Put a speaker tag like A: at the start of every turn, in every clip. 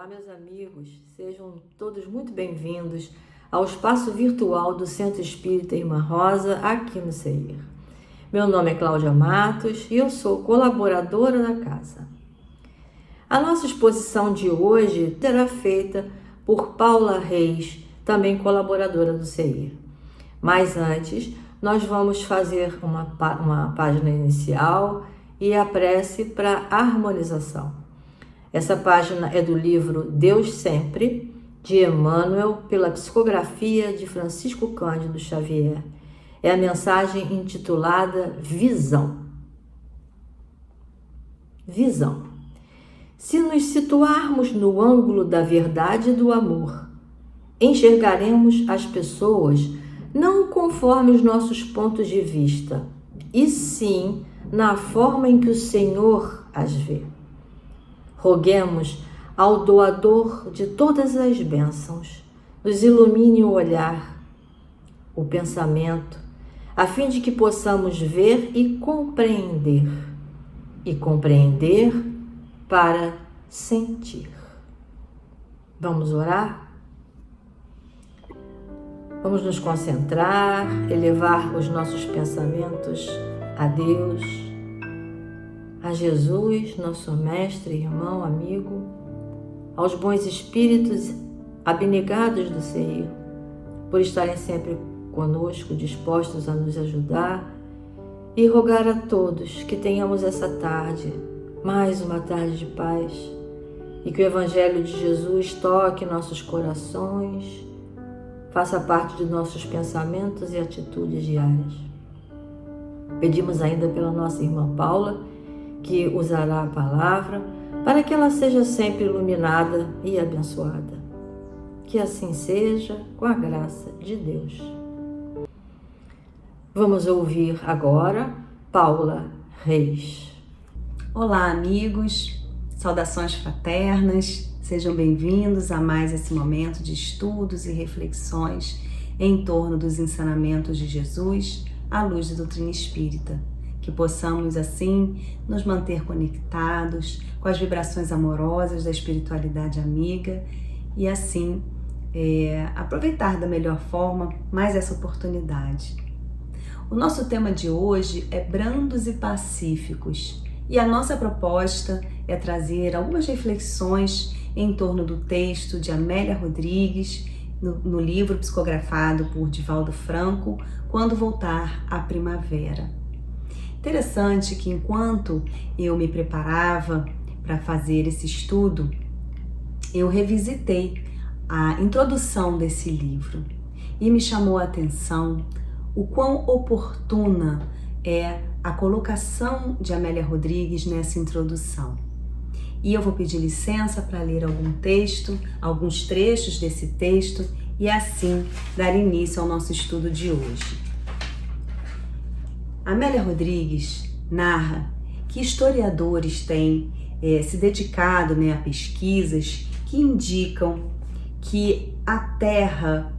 A: Olá, meus amigos, sejam todos muito bem-vindos ao espaço virtual do Centro Espírita Irmã Rosa, aqui no CEIR. Meu nome é Cláudia Matos e eu sou colaboradora da casa. A nossa exposição de hoje será feita por Paula Reis, também colaboradora do CEIR. Mas antes, nós vamos fazer uma página inicial e a prece para harmonização. Essa página é do livro Deus Sempre, de Emmanuel, pela psicografia de Francisco Cândido Xavier. É a mensagem intitulada Visão. Visão. Se nos situarmos no ângulo da verdade e do amor, enxergaremos as pessoas não conforme os nossos pontos de vista, e sim na forma em que o Senhor as vê. Roguemos ao doador de todas as bênçãos, nos ilumine o olhar, o pensamento, a fim de que possamos ver e compreender para sentir. Vamos orar? Vamos nos concentrar, elevar os nossos pensamentos a Deus, a Jesus, nosso mestre, irmão, amigo, aos bons espíritos abnegados do CEIR, por estarem sempre conosco, dispostos a nos ajudar, e rogar a todos que tenhamos essa tarde, mais uma tarde de paz, e que o Evangelho de Jesus toque nossos corações, faça parte de nossos pensamentos e atitudes diárias. Pedimos ainda pela nossa irmã Paula, que usará a palavra, para que ela seja sempre iluminada e abençoada. Que assim seja, com a graça de Deus. Vamos ouvir agora Paula Reis.
B: Olá, amigos, saudações fraternas, sejam bem-vindos a mais esse momento de estudos e reflexões em torno dos ensinamentos de Jesus à luz da doutrina espírita. Que possamos, assim, nos manter conectados com as vibrações amorosas da espiritualidade amiga e, assim, aproveitar da melhor forma mais essa oportunidade. O nosso tema de hoje é brandos e pacíficos e a nossa proposta é trazer algumas reflexões em torno do texto de Amélia Rodrigues no livro psicografado por Divaldo Franco, Quando Voltar a Primavera. Interessante que enquanto eu me preparava para fazer esse estudo, eu revisitei a introdução desse livro e me chamou a atenção o quão oportuna é a colocação de Amélia Rodrigues nessa introdução. E eu vou pedir licença para ler alguns trechos desse texto e assim dar início ao nosso estudo de hoje. Amélia Rodrigues narra que historiadores têm se dedicado a pesquisas que indicam que a Terra,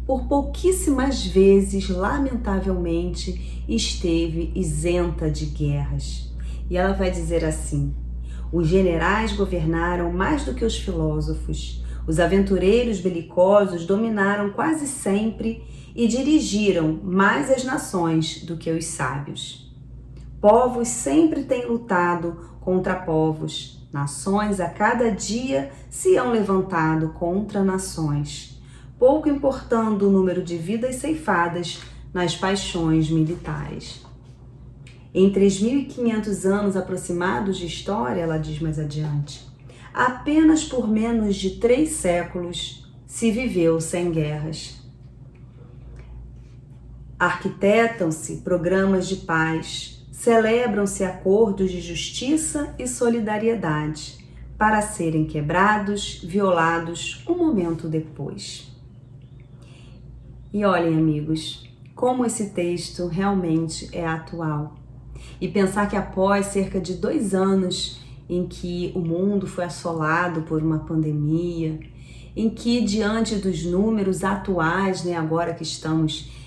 B: por pouquíssimas vezes, lamentavelmente, esteve isenta de guerras. E ela vai dizer assim: os generais governaram mais do que os filósofos, os aventureiros belicosos dominaram quase sempre e dirigiram mais as nações do que os sábios. Povos sempre têm lutado contra povos, nações a cada dia se hão levantado contra nações, pouco importando o número de vidas ceifadas nas paixões militares. Em 3.500 anos aproximados de história, ela diz mais adiante, apenas por menos de 3 séculos se viveu sem guerras. Arquitetam-se programas de paz, celebram-se acordos de justiça e solidariedade, para serem quebrados, violados um momento depois. E olhem, amigos, como esse texto realmente é atual. E pensar que após cerca de 2 anos em que o mundo foi assolado por uma pandemia, em que diante dos números atuais, agora que estamos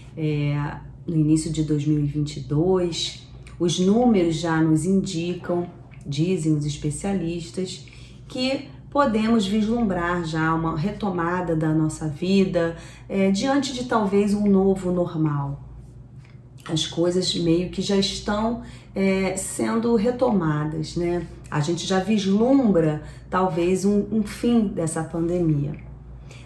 B: no início de 2022, os números já nos indicam, dizem os especialistas, que podemos vislumbrar já uma retomada da nossa vida diante de talvez um novo normal. As coisas meio que já estão sendo retomadas, né? A gente já vislumbra talvez um fim dessa pandemia.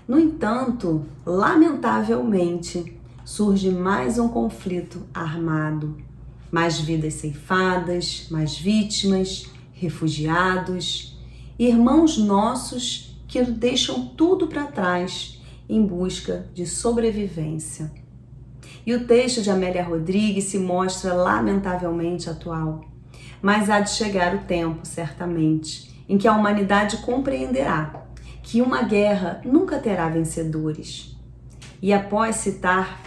B: No entanto, lamentavelmente, surge mais um conflito armado, mais vidas ceifadas, mais vítimas, refugiados, irmãos nossos que deixam tudo para trás em busca de sobrevivência. E o texto de Amélia Rodrigues se mostra lamentavelmente atual, mas há de chegar o tempo, certamente, em que a humanidade compreenderá que uma guerra nunca terá vencedores. E após citar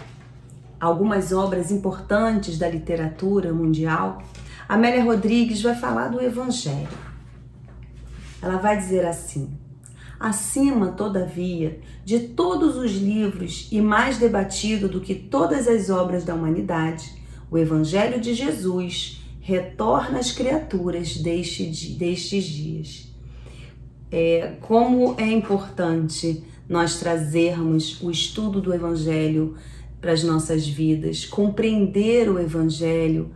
B: algumas obras importantes da literatura mundial, Amélia Rodrigues vai falar do Evangelho. Ela vai dizer assim: acima, todavia, de todos os livros e mais debatido do que todas as obras da humanidade, o Evangelho de Jesus retorna às criaturas destes dias. Como é importante nós trazermos o estudo do Evangelho para as nossas vidas, compreender o Evangelho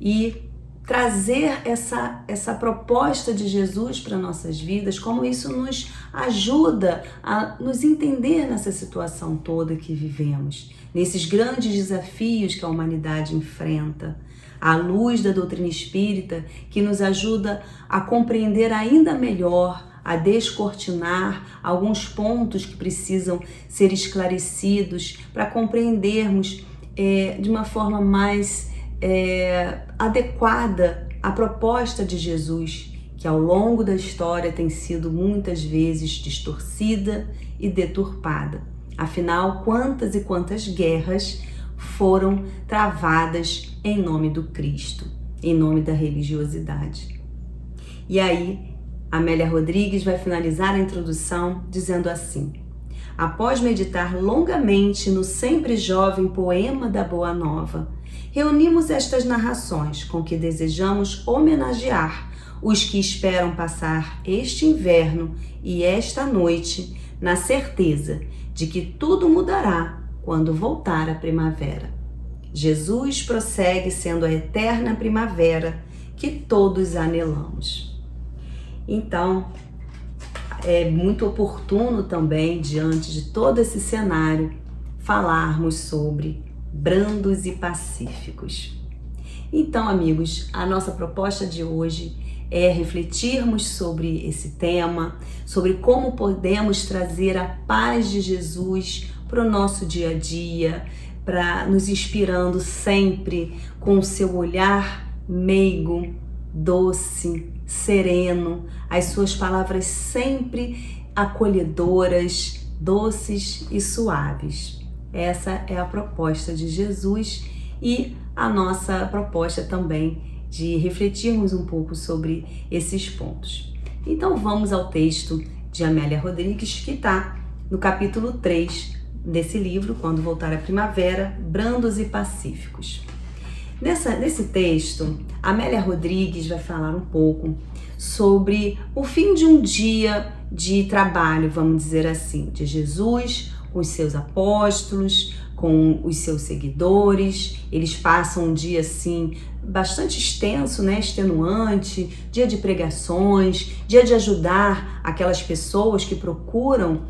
B: e trazer essa proposta de Jesus para nossas vidas, como isso nos ajuda a nos entender nessa situação toda que vivemos, nesses grandes desafios que a humanidade enfrenta, à luz da doutrina espírita, que nos ajuda a compreender ainda melhor, a descortinar alguns pontos que precisam ser esclarecidos para compreendermos de uma forma mais adequada a proposta de Jesus, que ao longo da história tem sido muitas vezes distorcida e deturpada. Afinal, quantas e quantas guerras foram travadas em nome do Cristo, em nome da religiosidade. E aí, Amélia Rodrigues vai finalizar a introdução dizendo assim: após meditar longamente no sempre jovem poema da Boa Nova, reunimos estas narrações com que desejamos homenagear os que esperam passar este inverno e esta noite na certeza de que tudo mudará quando voltar a primavera. Jesus prossegue sendo a eterna primavera que todos anelamos. Então, é muito oportuno também, diante de todo esse cenário, falarmos sobre brandos e pacíficos. Então, amigos, a nossa proposta de hoje é refletirmos sobre esse tema, sobre como podemos trazer a paz de Jesus para o nosso dia a dia, para nos inspirando sempre com o seu olhar meigo, doce, sereno, as suas palavras sempre acolhedoras, doces e suaves. Essa é a proposta de Jesus e a nossa proposta também de refletirmos um pouco sobre esses pontos. Então vamos ao texto de Amélia Rodrigues, que está no capítulo 3 desse livro, Quando Voltar a Primavera, Brandos e Pacíficos. Nesse texto, Amélia Rodrigues vai falar um pouco sobre o fim de um dia de trabalho, vamos dizer assim, de Jesus com os seus apóstolos, com os seus seguidores. Eles passam um dia assim bastante extenso, né, extenuante, dia de pregações, dia de ajudar aquelas pessoas que procuram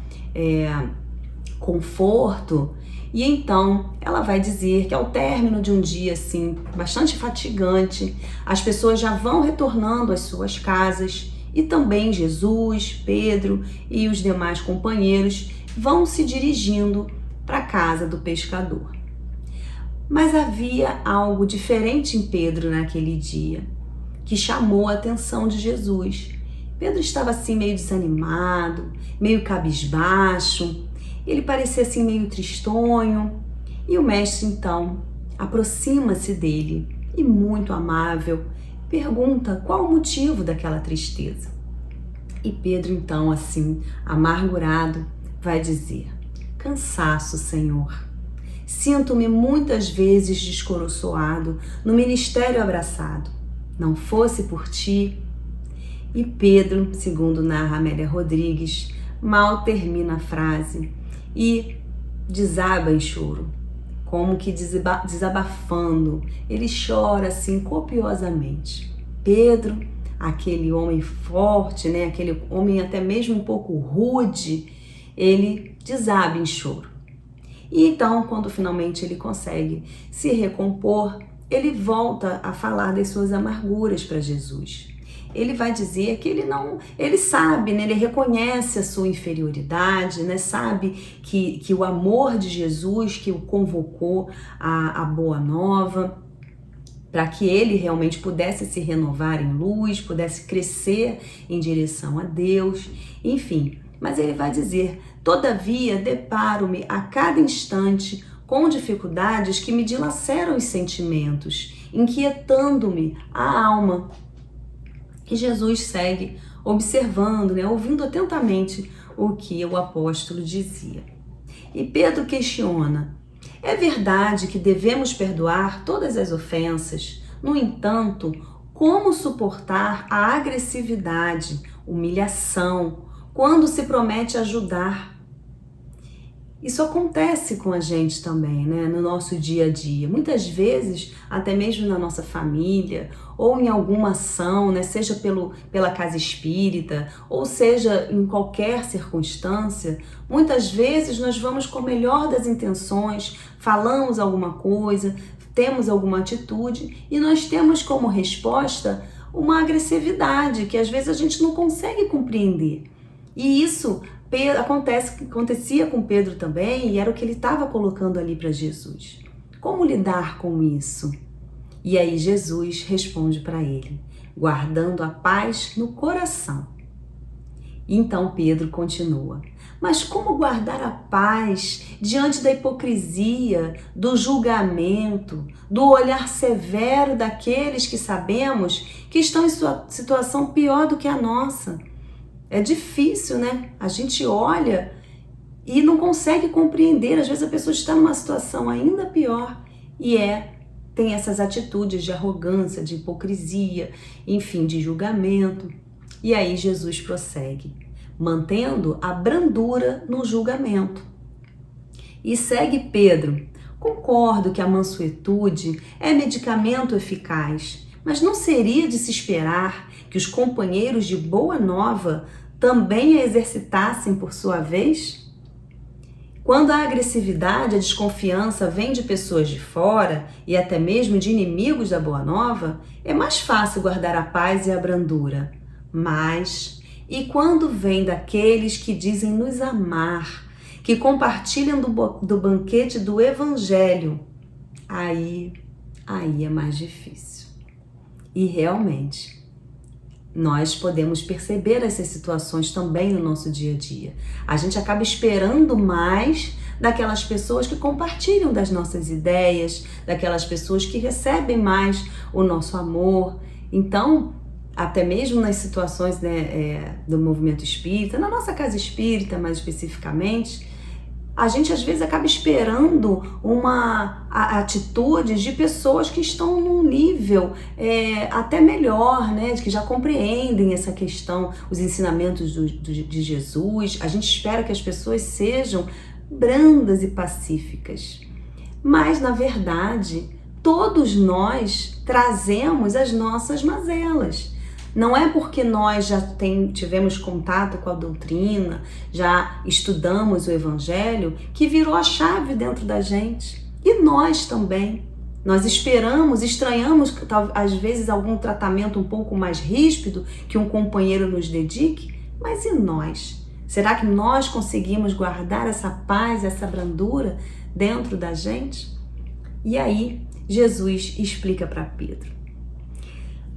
B: conforto. E então ela vai dizer que ao término de um dia assim bastante fatigante, as pessoas já vão retornando às suas casas e também Jesus, Pedro e os demais companheiros vão se dirigindo para a casa do pescador. Mas havia algo diferente em Pedro naquele dia, que chamou a atenção de Jesus. Pedro estava assim meio desanimado, meio cabisbaixo, ele parecia assim meio tristonho, e o mestre então aproxima-se dele e, muito amável, pergunta qual o motivo daquela tristeza. E Pedro então, assim, amargurado, vai dizer: cansaço, Senhor. Sinto-me muitas vezes descoroçoado no ministério abraçado. Não fosse por ti. E Pedro, segundo narra Amélia Rodrigues, mal termina a frase e desaba em choro, como que desabafando. Ele chora assim copiosamente. Pedro, aquele homem forte, né, aquele homem até mesmo um pouco rude, ele desaba em choro. E então, quando finalmente ele consegue se recompor, ele volta a falar das suas amarguras para Jesus. Ele vai dizer que ele sabe, né, ele reconhece a sua inferioridade, né, sabe que o amor de Jesus que o convocou à boa nova, para que ele realmente pudesse se renovar em luz, pudesse crescer em direção a Deus, enfim. Mas ele vai dizer: todavia deparo-me a cada instante com dificuldades que me dilaceram os sentimentos, inquietando-me a alma. E Jesus segue observando, né, ouvindo atentamente o que o apóstolo dizia. E Pedro questiona: é verdade que devemos perdoar todas as ofensas? No entanto, como suportar a agressividade, humilhação, quando se promete ajudar? Isso acontece com a gente também, né? No nosso dia a dia. Muitas vezes, até mesmo na nossa família, ou em alguma ação, né? Seja pela casa espírita, ou seja em qualquer circunstância, muitas vezes nós vamos com a melhor das intenções, falamos alguma coisa, temos alguma atitude e nós temos como resposta uma agressividade que às vezes a gente não consegue compreender. E isso acontecia com Pedro também, e era o que ele estava colocando ali para Jesus. Como lidar com isso? E aí Jesus responde para ele: guardando a paz no coração. Então Pedro continua: mas como guardar a paz diante da hipocrisia, do julgamento, do olhar severo daqueles que sabemos que estão em sua situação pior do que a nossa? É difícil, né? A gente olha e não consegue compreender. Às vezes a pessoa está numa situação ainda pior e tem essas atitudes de arrogância, de hipocrisia, enfim, de julgamento. E aí Jesus prossegue, mantendo a brandura no julgamento. E segue Pedro: concordo que a mansuetude é medicamento eficaz, mas não seria de se esperar que os companheiros de boa nova também a exercitassem por sua vez? Quando a agressividade, a desconfiança vem de pessoas de fora e até mesmo de inimigos da boa nova, é mais fácil guardar a paz e a brandura. Mas, e quando vem daqueles que dizem nos amar, que compartilham do banquete do Evangelho, aí é mais difícil. E realmente, nós podemos perceber essas situações também no nosso dia a dia. A gente acaba esperando mais daquelas pessoas que compartilham das nossas ideias, daquelas pessoas que recebem mais o nosso amor. Então, até mesmo nas situações, né, do movimento espírita, na nossa casa espírita mais especificamente, a gente às vezes acaba esperando atitudes de pessoas que estão num nível até melhor, né? Que já compreendem essa questão, os ensinamentos de Jesus. A gente espera que as pessoas sejam brandas e pacíficas. Mas, na verdade, todos nós trazemos as nossas mazelas. Não é porque nós já tivemos contato com a doutrina, já estudamos o Evangelho, que virou a chave dentro da gente. E nós também. Nós estranhamos às vezes algum tratamento um pouco mais ríspido que um companheiro nos dedique, mas e nós? Será que nós conseguimos guardar essa paz, essa brandura dentro da gente? E aí, Jesus explica para Pedro: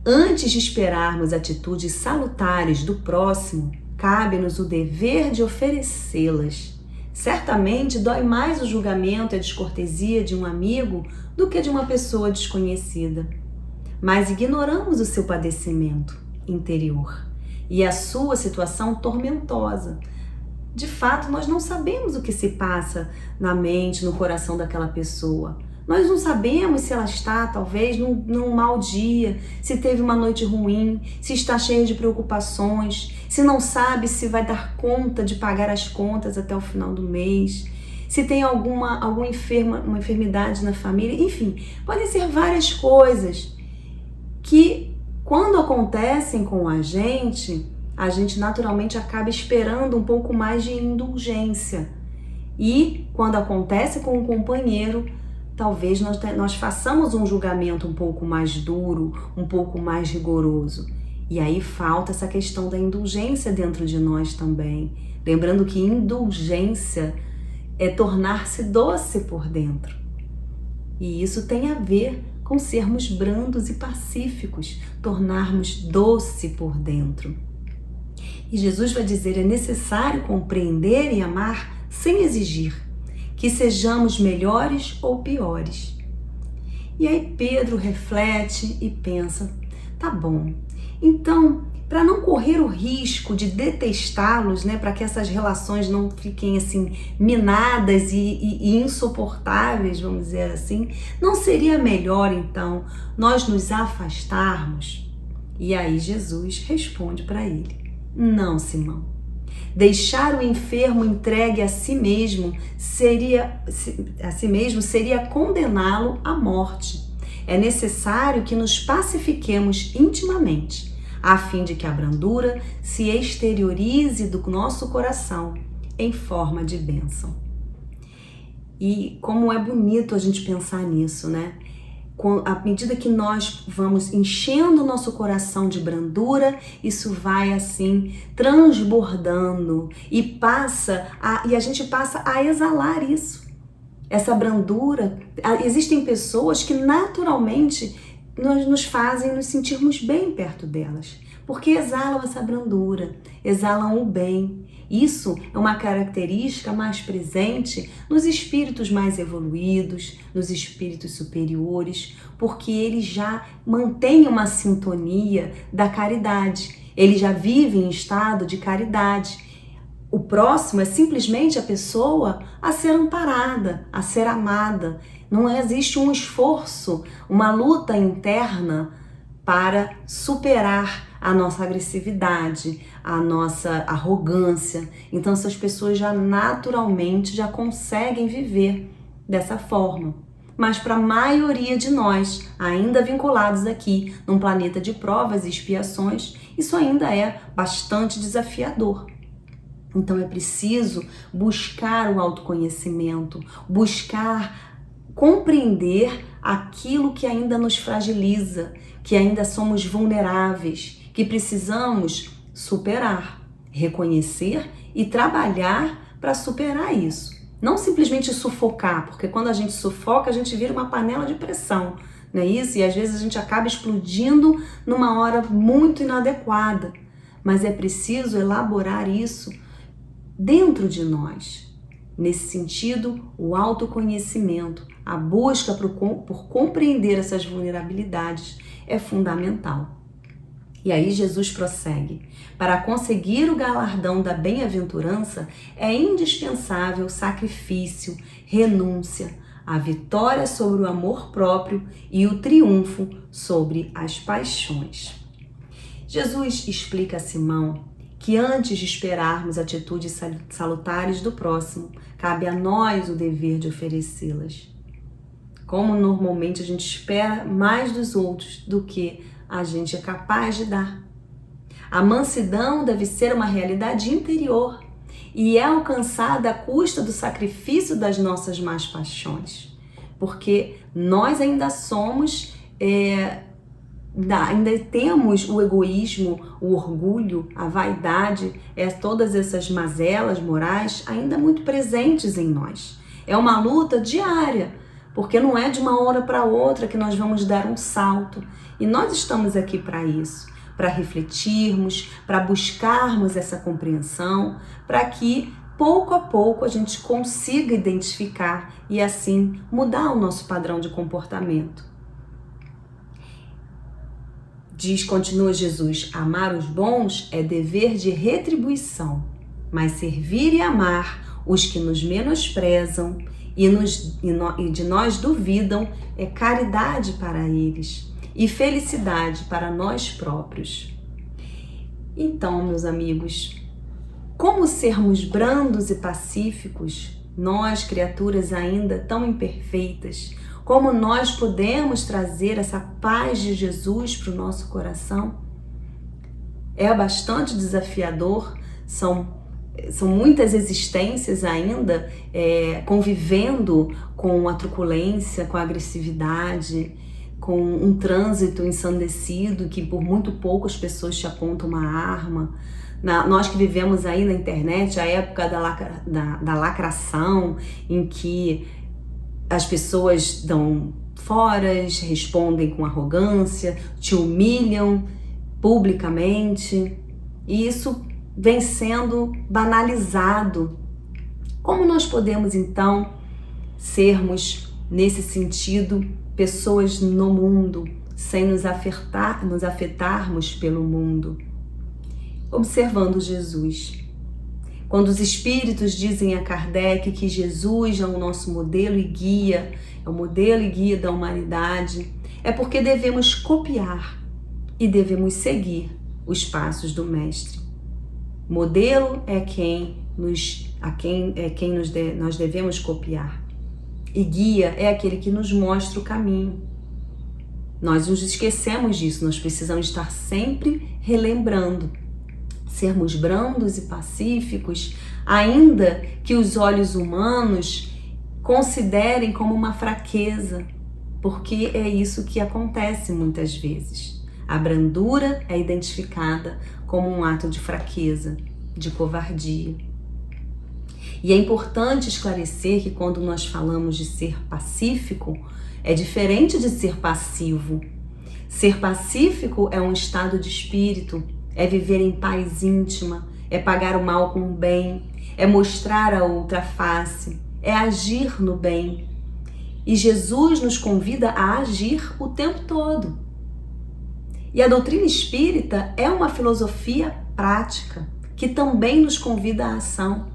B: antes de esperarmos atitudes salutares do próximo, cabe-nos o dever de oferecê-las. Certamente dói mais o julgamento e a descortesia de um amigo do que de uma pessoa desconhecida. Mas ignoramos o seu padecimento interior e a sua situação tormentosa. De fato, nós não sabemos o que se passa na mente, no coração daquela pessoa. Nós não sabemos se ela está, talvez, num mau dia, se teve uma noite ruim, se está cheia de preocupações, se não sabe se vai dar conta de pagar as contas até o final do mês, se tem uma enfermidade na família, enfim, podem ser várias coisas que, quando acontecem com a gente naturalmente acaba esperando um pouco mais de indulgência. E quando acontece com um companheiro, talvez nós façamos um julgamento um pouco mais duro, um pouco mais rigoroso. E aí falta essa questão da indulgência dentro de nós também. Lembrando que indulgência é tornar-se doce por dentro. E isso tem a ver com sermos brandos e pacíficos, tornarmos doce por dentro. E Jesus vai dizer, é necessário compreender e amar sem exigir, que sejamos melhores ou piores. E aí Pedro reflete e pensa, tá bom, então, para não correr o risco de detestá-los, né, para que essas relações não fiquem assim minadas e insuportáveis, vamos dizer assim, não seria melhor então nós nos afastarmos? E aí Jesus responde para ele, não, Simão. Deixar o enfermo entregue a si mesmo seria condená-lo à morte. É necessário que nos pacifiquemos intimamente, a fim de que a brandura se exteriorize do nosso coração em forma de bênção. E como é bonito a gente pensar nisso, né? À medida que nós vamos enchendo o nosso coração de brandura, isso vai assim transbordando e a gente passa a exalar isso. Essa brandura, existem pessoas que naturalmente nos fazem nos sentirmos bem perto delas, porque exalam essa brandura, exalam o bem. Isso é uma característica mais presente nos espíritos mais evoluídos, nos espíritos superiores, porque eles já mantêm uma sintonia da caridade, eles já vivem em estado de caridade. O próximo é simplesmente a pessoa a ser amparada, a ser amada. Não existe um esforço, uma luta interna para superar a nossa agressividade, a nossa arrogância. Então essas pessoas já naturalmente já conseguem viver dessa forma. Mas para a maioria de nós, ainda vinculados aqui num planeta de provas e expiações, isso ainda é bastante desafiador. Então é preciso buscar o autoconhecimento, buscar compreender aquilo que ainda nos fragiliza, que ainda somos vulneráveis, que precisamos superar, reconhecer e trabalhar para superar isso. Não simplesmente sufocar, porque quando a gente sufoca, a gente vira uma panela de pressão, não é isso? E às vezes a gente acaba explodindo numa hora muito inadequada. Mas é preciso elaborar isso dentro de nós. Nesse sentido, o autoconhecimento, a busca por compreender essas vulnerabilidades é fundamental. E aí Jesus prossegue. Para conseguir o galardão da bem-aventurança, é indispensável sacrifício, renúncia, a vitória sobre o amor próprio e o triunfo sobre as paixões. Jesus explica a Simão que antes de esperarmos atitudes salutares do próximo, cabe a nós o dever de oferecê-las. Como normalmente a gente espera mais dos outros do que a gente é capaz de dar. A mansidão deve ser uma realidade interior e é alcançada à custa do sacrifício das nossas más paixões, porque nós ainda somos, ainda temos o egoísmo, o orgulho, a vaidade, todas essas mazelas morais ainda muito presentes em nós. É uma luta diária, porque não é de uma hora para outra que nós vamos dar um salto. E nós estamos aqui para isso, para refletirmos, para buscarmos essa compreensão, para que pouco a pouco a gente consiga identificar e assim mudar o nosso padrão de comportamento. Continua Jesus, amar os bons é dever de retribuição, mas servir e amar os que nos menosprezam e de nós duvidam é caridade para eles e felicidade para nós próprios. Então, meus amigos, como sermos brandos e pacíficos, nós, criaturas ainda tão imperfeitas, como nós podemos trazer essa paz de Jesus para o nosso coração? É bastante desafiador, são muitas existências ainda convivendo com a truculência, com a agressividade, com um trânsito ensandecido que por muito pouco as pessoas te apontam uma arma. Nós que vivemos aí na internet, a época da lacração, em que as pessoas dão foras, respondem com arrogância, te humilham publicamente, e isso vem sendo banalizado. Como nós podemos então sermos, nesse sentido, pessoas no mundo, sem nos afetarmos pelo mundo? Observando Jesus. Quando os espíritos dizem a Kardec que Jesus é o nosso modelo e guia, é o modelo e guia da humanidade, é porque devemos copiar e devemos seguir os passos do Mestre. Modelo é nós devemos copiar. E guia é aquele que nos mostra o caminho. Nós nos esquecemos disso, nós precisamos estar sempre relembrando. Sermos brandos e pacíficos, ainda que os olhos humanos considerem como uma fraqueza, porque é isso que acontece muitas vezes. A brandura é identificada como um ato de fraqueza, de covardia. E é importante esclarecer que quando nós falamos de ser pacífico, é diferente de ser passivo. Ser pacífico é um estado de espírito, é viver em paz íntima, é pagar o mal com o bem, é mostrar a outra face, é agir no bem. E Jesus nos convida a agir o tempo todo. E a doutrina espírita é uma filosofia prática que também nos convida à ação.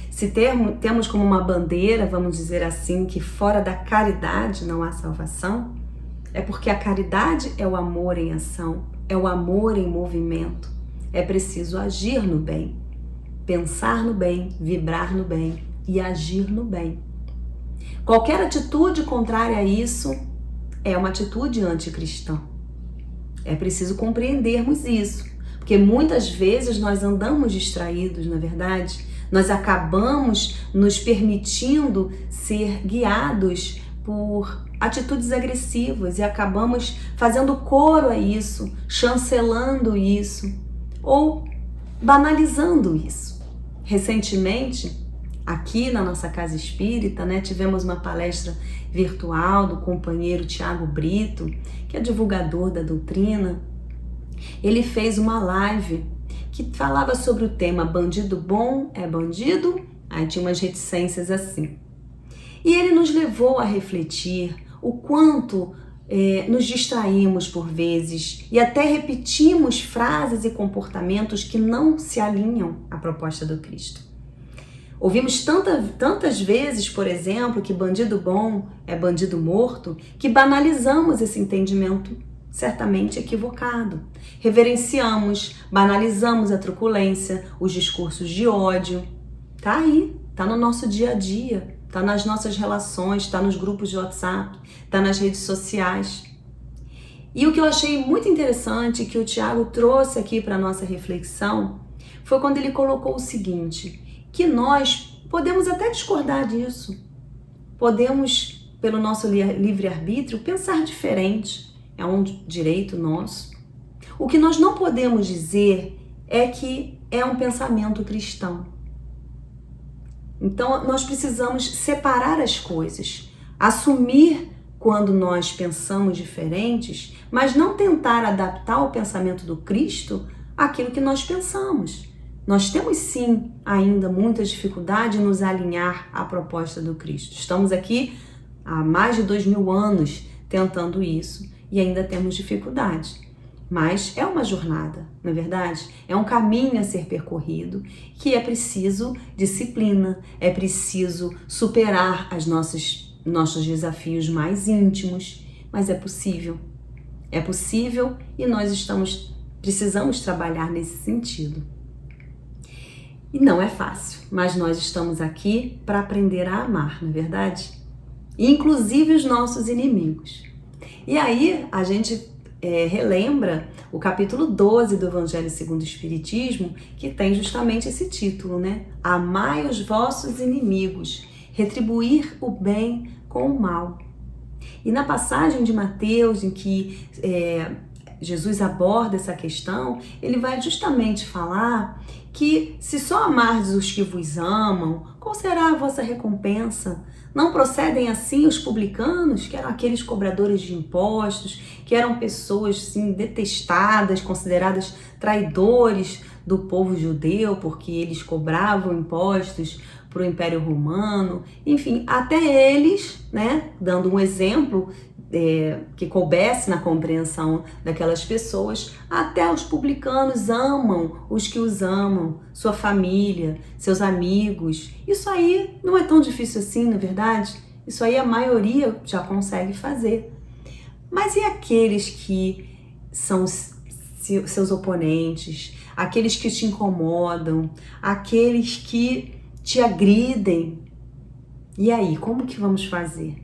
B: Se temos como uma bandeira, vamos dizer assim, que fora da caridade não há salvação, é porque a caridade é o amor em ação, é o amor em movimento. É preciso agir no bem, pensar no bem, vibrar no bem e agir no bem. Qualquer atitude contrária a isso é uma atitude anticristã. É preciso compreendermos isso, porque muitas vezes nós andamos distraídos, na verdade, nós acabamos nos permitindo ser guiados por atitudes agressivas e acabamos fazendo coro a isso, chancelando isso ou banalizando isso. Recentemente, aqui na nossa casa espírita, tivemos uma palestra virtual do companheiro Tiago Brito, que é divulgador da doutrina. Ele fez uma live que falava sobre o tema bandido bom é bandido? Aí tinha umas reticências assim. E ele nos levou a refletir o quanto nos distraímos por vezes e até repetimos frases e comportamentos que não se alinham à proposta do Cristo. Ouvimos tantas vezes, por exemplo, que bandido bom é bandido morto, que banalizamos esse entendimento certamente equivocado. Reverenciamos, banalizamos a truculência, os discursos de ódio. Tá aí, tá no nosso dia a dia, tá nas nossas relações, tá nos grupos de WhatsApp, tá nas redes sociais. E o que eu achei muito interessante, que o Tiago trouxe aqui para nossa reflexão, foi quando ele colocou o seguinte, que nós podemos até discordar disso, podemos, pelo nosso livre-arbítrio, pensar diferente, é um direito nosso. O que nós não podemos dizer é que é um pensamento cristão. Então, nós precisamos separar as coisas, assumir quando nós pensamos diferentes, mas não tentar adaptar o pensamento do Cristo àquilo que nós pensamos. Nós temos sim ainda muita dificuldade em nos alinhar à proposta do Cristo. Estamos aqui há mais de 2000 anos tentando isso e ainda temos dificuldade. Mas é uma jornada, não é verdade? É um caminho a ser percorrido que é preciso disciplina, é preciso superar os nossos desafios mais íntimos, mas é possível. É possível e nós precisamos trabalhar nesse sentido. E não é fácil, mas nós estamos aqui para aprender a amar, não é verdade? Inclusive os nossos inimigos. E aí a gente relembra o capítulo 12 do Evangelho segundo o Espiritismo, que tem justamente esse título, né? Amai os vossos inimigos, retribuir o bem com o mal. E na passagem de Mateus, em que Jesus aborda essa questão, ele vai justamente falar que se só amardes os que vos amam, qual será a vossa recompensa? Não procedem assim os publicanos, que eram aqueles cobradores de impostos, que eram pessoas assim, detestadas, consideradas traidores do povo judeu, porque eles cobravam impostos para o Império Romano. Enfim, até eles, né, dando um exemplo que coubesse na compreensão daquelas pessoas, até os publicanos amam os que os amam, sua família, seus amigos. Isso aí não é tão difícil assim, na verdade? Isso aí a maioria já consegue fazer. Mas e aqueles que são seus oponentes, aqueles que te incomodam, aqueles que te agridem? E aí, como que vamos fazer?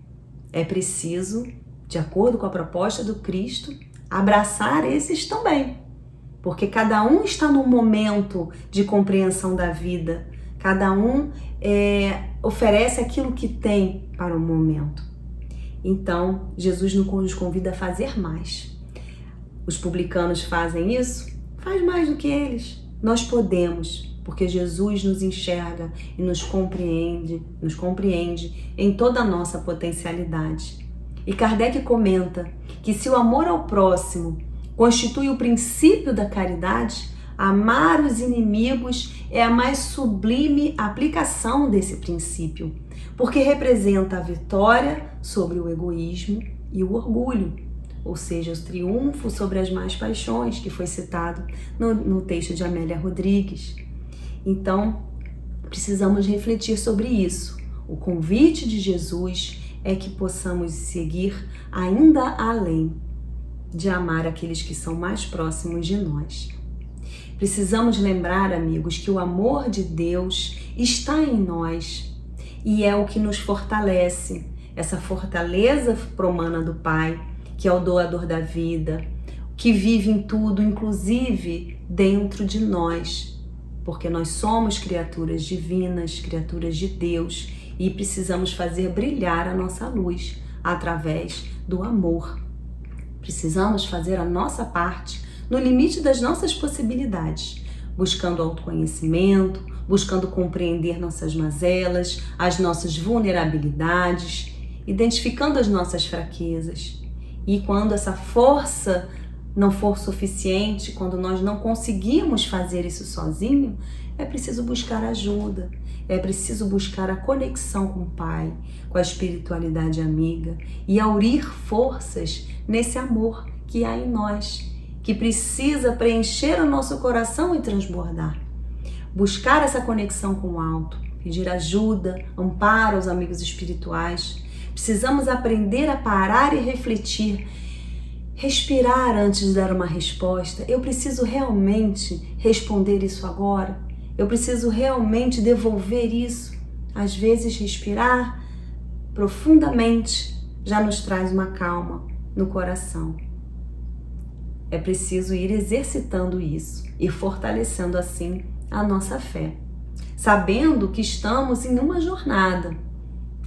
B: É preciso, de acordo com a proposta do Cristo, abraçar esses também. Porque cada um está num momento de compreensão da vida. Cada um oferece aquilo que tem para o momento. Então, Jesus nos convida a fazer mais. Os publicanos fazem isso? Faz mais do que eles. Nós podemos, porque Jesus nos enxerga e nos compreende em toda a nossa potencialidade. E Kardec comenta que se o amor ao próximo constitui o princípio da caridade, amar os inimigos é a mais sublime aplicação desse princípio, porque representa a vitória sobre o egoísmo e o orgulho, ou seja, o triunfo sobre as más paixões, que foi citado no texto de Amélia Rodrigues. Então, precisamos refletir sobre isso. O convite de Jesus é que possamos seguir ainda além de amar aqueles que são mais próximos de nós. Precisamos lembrar, amigos, que o amor de Deus está em nós e é o que nos fortalece, essa fortaleza promana do Pai, que é o doador da vida, que vive em tudo, inclusive dentro de nós, porque nós somos criaturas divinas, criaturas de Deus, e precisamos fazer brilhar a nossa luz através do amor. Precisamos fazer a nossa parte no limite das nossas possibilidades, buscando autoconhecimento, buscando compreender nossas mazelas, as nossas vulnerabilidades, identificando as nossas fraquezas. E quando essa força não for suficiente, quando nós não conseguimos fazer isso sozinho, é preciso buscar ajuda, é preciso buscar a conexão com o Pai, com a espiritualidade amiga e aurir forças nesse amor que há em nós, que precisa preencher o nosso coração e transbordar. Buscar essa conexão com o alto, pedir ajuda, amparo aos amigos espirituais. Precisamos aprender a parar e refletir, respirar antes de dar uma resposta. Eu preciso realmente responder isso agora? Eu preciso realmente devolver isso? Às vezes, respirar profundamente já nos traz uma calma no coração. É preciso ir exercitando isso e fortalecendo assim a nossa fé, sabendo que estamos em uma jornada,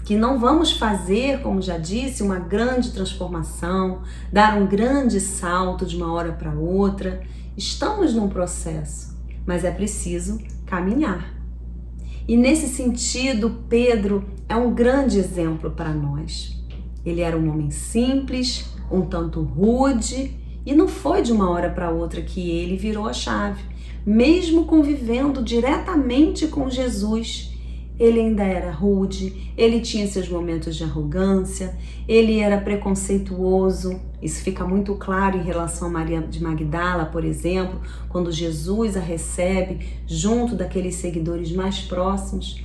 B: que não vamos fazer, como já disse, uma grande transformação, dar um grande salto de uma hora para outra. Estamos num processo, mas é preciso caminhar. E nesse sentido, Pedro é um grande exemplo para nós. Ele era um homem simples, um tanto rude, e não foi de uma hora para outra que ele virou a chave. Mesmo convivendo diretamente com Jesus, ele ainda era rude, ele tinha seus momentos de arrogância, ele era preconceituoso. Isso fica muito claro em relação a Maria de Magdala, por exemplo, quando Jesus a recebe junto daqueles seguidores mais próximos.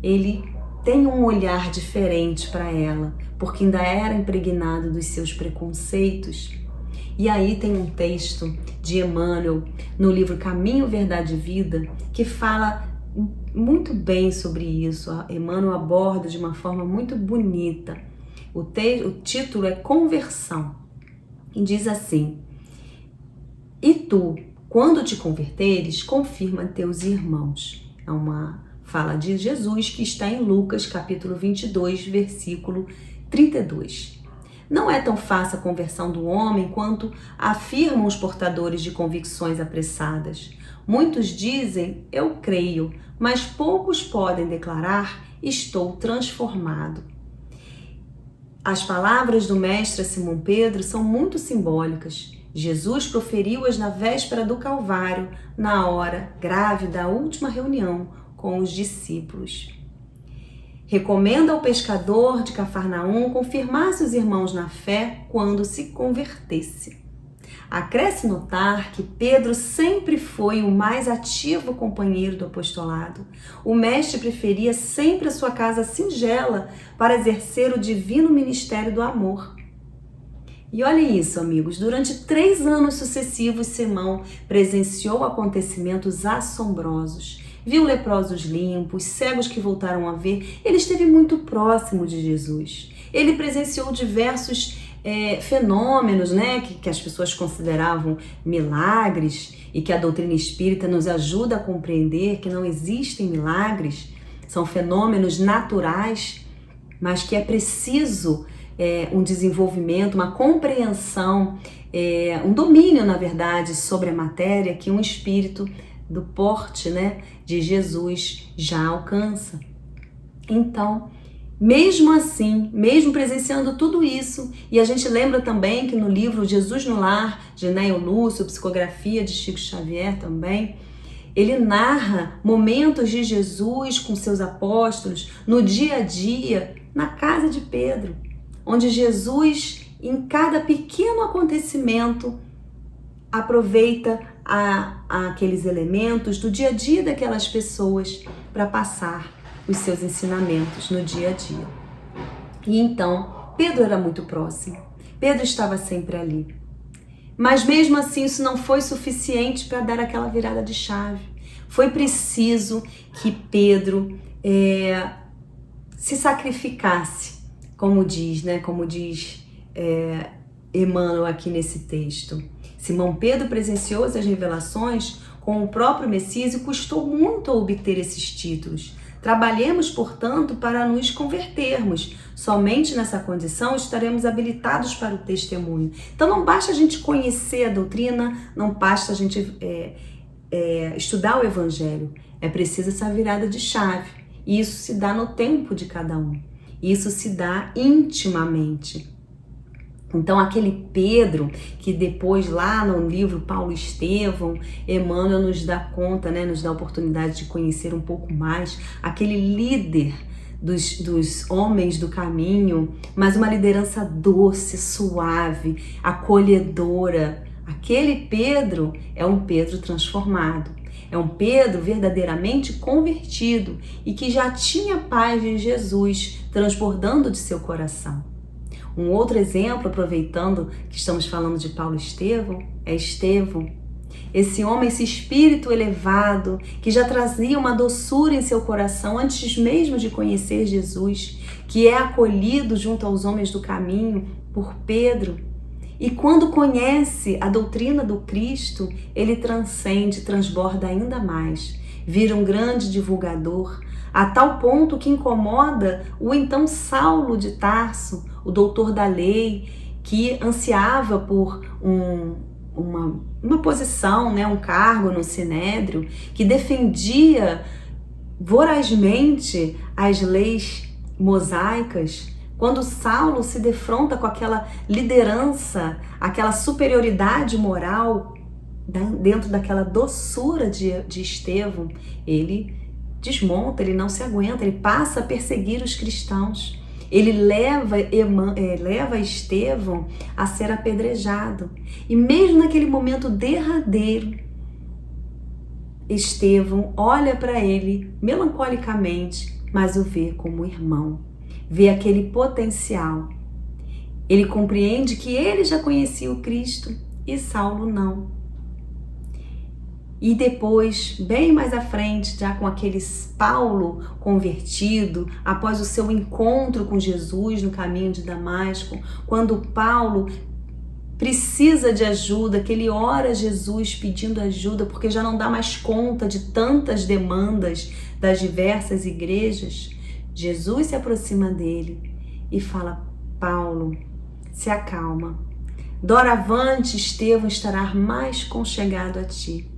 B: Ele tem um olhar diferente para ela, porque ainda era impregnado dos seus preconceitos. E aí tem um texto de Emmanuel no livro Caminho, Verdade e Vida, que fala muito bem sobre isso. Emmanuel aborda de uma forma muito bonita. O título é Conversão. E diz assim: e tu, quando te converteres, confirma teus irmãos. É uma fala de Jesus que está em Lucas, capítulo 22, versículo 32. Não é tão fácil a conversão do homem quanto afirmam os portadores de convicções apressadas. Muitos dizem, eu creio, mas poucos podem declarar, estou transformado. As palavras do mestre Simão Pedro são muito simbólicas. Jesus proferiu-as na véspera do Calvário, na hora grave da última reunião com os discípulos. Recomenda ao pescador de Cafarnaum confirmasse os irmãos na fé quando se convertesse. Acresce notar que Pedro sempre foi o mais ativo companheiro do apostolado. O mestre preferia sempre a sua casa singela para exercer o divino ministério do amor. E olha isso, amigos, durante 3 anos sucessivos, Simão presenciou acontecimentos assombrosos. Viu leprosos limpos, cegos que voltaram a ver. Ele esteve muito próximo de Jesus. Ele presenciou diversos fenômenos, né, que as pessoas consideravam milagres e que a doutrina espírita nos ajuda a compreender que não existem milagres, são fenômenos naturais, mas que é preciso um desenvolvimento, uma compreensão, um domínio, na verdade, sobre a matéria que um espírito do porte, né, de Jesus já alcança. Então, mesmo assim, mesmo presenciando tudo isso, e a gente lembra também que no livro Jesus no Lar, de Neo Lúcio, psicografia de Chico Xavier também, ele narra momentos de Jesus com seus apóstolos no dia a dia, na casa de Pedro, onde Jesus, em cada pequeno acontecimento, aproveita aqueles elementos do dia a dia daquelas pessoas para passar os seus ensinamentos no dia a dia. E então, Pedro era muito próximo. Pedro estava sempre ali. Mas mesmo assim, isso não foi suficiente para dar aquela virada de chave. Foi preciso que Pedro se sacrificasse, como diz Emmanuel aqui nesse texto. Simão Pedro presenciou essas revelações com o próprio Messias e custou muito a obter esses títulos. Trabalhemos, portanto, para nos convertermos. Somente nessa condição estaremos habilitados para o testemunho. Então não basta a gente conhecer a doutrina, não basta a gente estudar o Evangelho. É preciso essa virada de chave. E isso se dá no tempo de cada um. Isso se dá intimamente. Então aquele Pedro, que depois lá no livro Paulo Estevão, Emmanuel nos dá conta, né, nos dá a oportunidade de conhecer um pouco mais, aquele líder dos homens do caminho, mas uma liderança doce, suave, acolhedora. Aquele Pedro é um Pedro transformado, é um Pedro verdadeiramente convertido e que já tinha paz de Jesus transbordando de seu coração. Um outro exemplo, aproveitando que estamos falando de Paulo Estevão, é Estevão. Esse homem, esse espírito elevado, que já trazia uma doçura em seu coração antes mesmo de conhecer Jesus, que é acolhido junto aos homens do caminho por Pedro. E quando conhece a doutrina do Cristo, ele transcende, transborda ainda mais, vira um grande divulgador, a tal ponto que incomoda o então Saulo de Tarso, o doutor da lei, que ansiava por uma posição, né, um cargo no Sinédrio, que defendia vorazmente as leis mosaicas. Quando Saulo se defronta com aquela liderança, aquela superioridade moral, dentro daquela doçura de Estevão, ele desmonta, ele não se aguenta, ele passa a perseguir os cristãos. Ele leva Estevão a ser apedrejado. E mesmo naquele momento derradeiro, Estevão olha para ele melancolicamente, mas o vê como irmão, vê aquele potencial. Ele compreende que ele já conhecia o Cristo e Saulo não. E depois, bem mais à frente, já com aquele Paulo convertido, após o seu encontro com Jesus no caminho de Damasco, quando Paulo precisa de ajuda, que ele ora a Jesus pedindo ajuda, porque já não dá mais conta de tantas demandas das diversas igrejas, Jesus se aproxima dele e fala: Paulo, se acalma. Doravante Estevão estará mais conchegado a ti,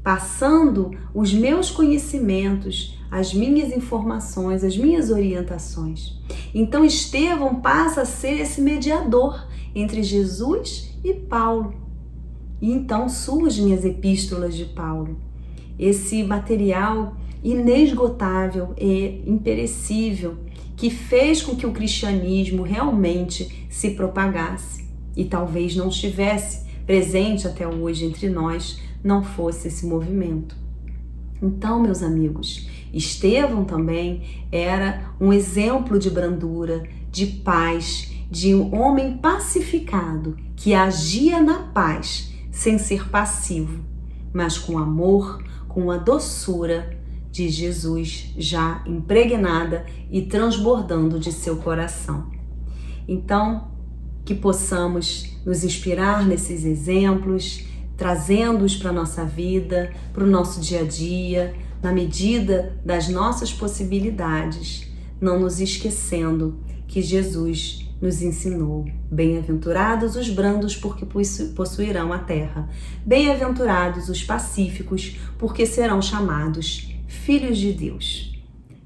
B: passando os meus conhecimentos, as minhas informações, as minhas orientações. Então Estevão passa a ser esse mediador entre Jesus e Paulo. E então surgem as epístolas de Paulo, esse material inesgotável e imperecível que fez com que o cristianismo realmente se propagasse e talvez não estivesse presente até hoje entre nós, não fosse esse movimento. Então, meus amigos, Estevão também era um exemplo de brandura, de paz, de um homem pacificado que agia na paz, sem ser passivo, mas com amor, com a doçura de Jesus já impregnada e transbordando de seu coração. Então, que possamos nos inspirar nesses exemplos, trazendo-os para a nossa vida, para o nosso dia a dia, na medida das nossas possibilidades, não nos esquecendo que Jesus nos ensinou: bem-aventurados os brandos, porque possuirão a terra. Bem-aventurados os pacíficos, porque serão chamados filhos de Deus.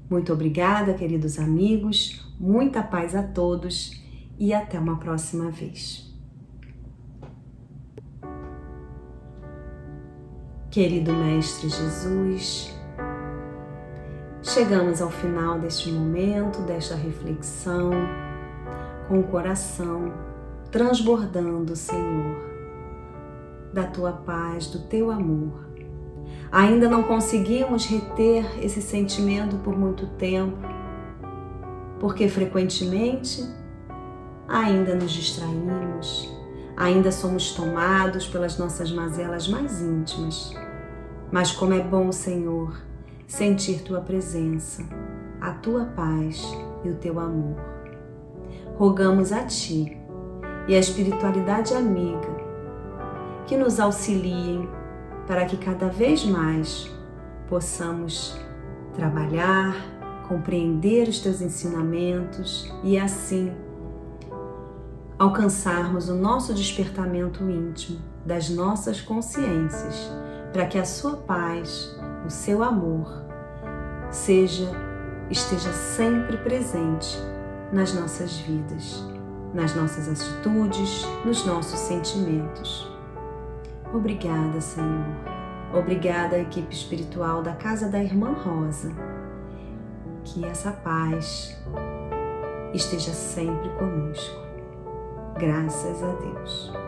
B: Muito obrigada, queridos amigos, muita paz a todos e até uma próxima vez. Querido Mestre Jesus, chegamos ao final deste momento, desta reflexão, com o coração transbordando, Senhor, da Tua paz, do Teu amor. Ainda não conseguimos reter esse sentimento por muito tempo, porque frequentemente ainda nos distraímos, ainda somos tomados pelas nossas mazelas mais íntimas. Mas como é bom, Senhor, sentir Tua presença, a Tua paz e o Teu amor. Rogamos a Ti e a espiritualidade amiga que nos auxiliem para que cada vez mais possamos trabalhar, compreender os Teus ensinamentos e assim alcançarmos o nosso despertamento íntimo das nossas consciências, para que a Sua paz, o Seu amor, esteja sempre presente nas nossas vidas, nas nossas atitudes, nos nossos sentimentos. Obrigada, Senhor. Obrigada, equipe espiritual da Casa da Irmã Rosa. Que essa paz esteja sempre conosco. Graças a Deus.